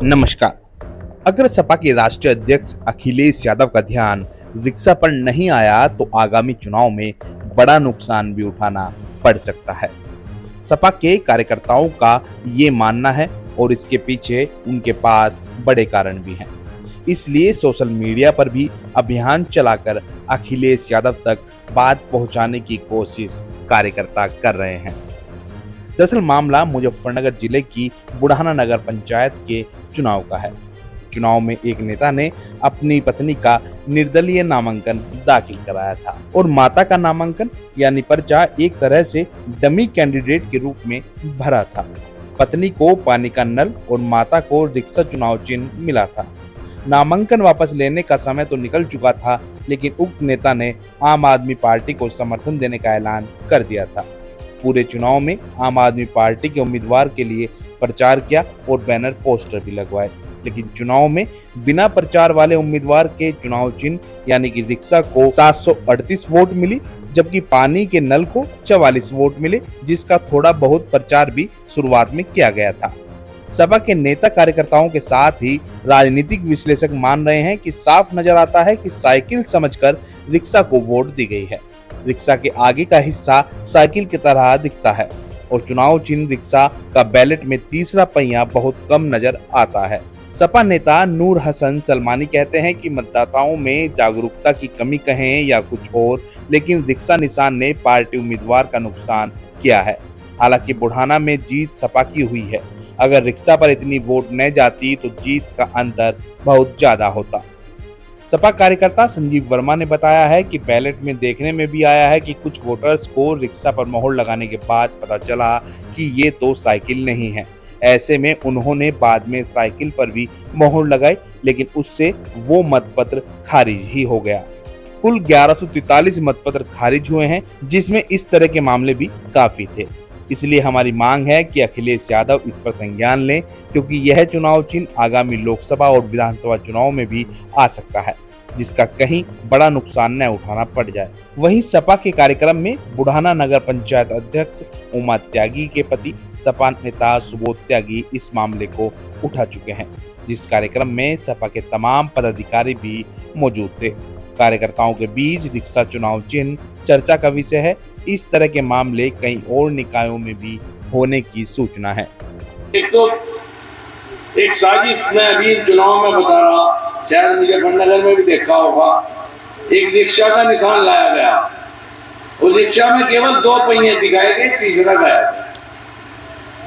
नमस्कार। अगर सपा के राष्ट्रीय अध्यक्ष अखिलेश यादव का ध्यान रिक्शा पर नहीं आया तो आगामी चुनाव में बड़ा नुकसान भी उठाना पड़ सकता है। सपा के कार्यकर्ताओं का ये मानना है और इसके पीछे उनके पास बड़े कारण भी हैं। इसलिए सोशल मीडिया पर भी अभियान चलाकर अखिलेश यादव तक बात पहुंचाने की कोशिश कार्यकर्ता कर रहे हैं। दरअसल मामला मुजफ्फरनगर जिले की बुढ़ाना नगर पंचायत के चुनाव का है। चुनाव में एक नेता ने अपनी पत्नी का निर्दलीय नामांकन दाखिल कराया था और माता का नामांकन यानी पर्चा एक तरह से डमी कैंडिडेट के रूप में भरा था। पत्नी को पानी का नल और माता को रिक्शा चुनाव चिन्ह मिला था। नामांकन वापस लेने का समय तो निकल चुका था, लेकिन उक्त नेता ने आम आदमी पार्टी को समर्थन देने का ऐलान कर दिया था। पूरे चुनाव में आम आदमी पार्टी के उम्मीदवार के लिए प्रचार किया और बैनर पोस्टर भी लगवाए, लेकिन चुनाव में बिना प्रचार वाले उम्मीदवार के चुनाव चिन्ह यानी कि रिक्शा को 738 वोट मिली, जबकि पानी के नल को 44 वोट मिले, जिसका थोड़ा बहुत प्रचार भी शुरुआत में किया गया था। सपा के नेता कार्यकर्ताओं के साथ ही राजनीतिक विश्लेषक मान रहे हैं कि साफ नजर आता है कि साइकिल समझकर रिक्शा को वोट दी गई है। रिक्शा के आगे का हिस्सा साइकिल की तरह दिखता है और चुनाव चिन्ह रिक्शा का बैलेट में तीसरा पहिया बहुत कम नजर आता है। सपा नेता नूर हसन सलमानी कहते हैं कि मतदाताओं में जागरूकता की कमी कहें या कुछ और, लेकिन रिक्शा निशान ने पार्टी उम्मीदवार का नुकसान किया है। हालांकि बुढ़ाना में जीत सपा की हुई है। अगर रिक्शा पर इतनी वोट न जाती तो जीत का अंतर बहुत ज्यादा होता। सपा कार्यकर्ता संजीव वर्मा ने बताया है कि बैलेट में देखने में भी आया है कि कुछ वोटर्स को रिक्शा पर मोहर लगाने के बाद पता चला कि ये तो साइकिल नहीं है। ऐसे में उन्होंने बाद में साइकिल पर भी मोहर लगाई, लेकिन उससे वो मतपत्र खारिज ही हो गया। कुल 1143 मतपत्र खारिज हुए हैं, जिसमें इस तरह के मामले भी काफी थे। इसलिए हमारी मांग है कि अखिलेश यादव इस पर संज्ञान लें, क्योंकि यह चुनाव चिन्ह आगामी लोकसभा और विधानसभा चुनाव में भी आ सकता है, जिसका कहीं बड़ा नुकसान न उठाना पड़ जाए। वहीं सपा के कार्यक्रम में बुढ़ाना नगर पंचायत अध्यक्ष उमा त्यागी के पति सपा नेता सुबोध त्यागी इस मामले को उठा चुके हैं, जिस कार्यक्रम में सपा के तमाम पदाधिकारी भी मौजूद थे। कार्यकर्ताओं के बीच रिक्शा चुनाव चिन्ह चर्चा का विषय है। इस तरह के मामले कई और निकायों में भी होने की सूचना है। एक साजिश मैं अभी चुनाव में बता रहा, शायद मुजफ्फरनगर में भी देखा होगा, एक रिक्शा का निशान लाया गया। उस रिक्शा में केवल 2 पहिए दिखाए गए, तीसरा गायब है।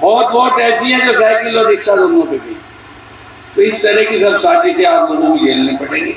बहुत वोट ऐसी है जो साइकिल और रिक्शा दोनों पे भी। तो इस तरह की सब साजिशें आप लोगों को झेलनी पड़ेगी।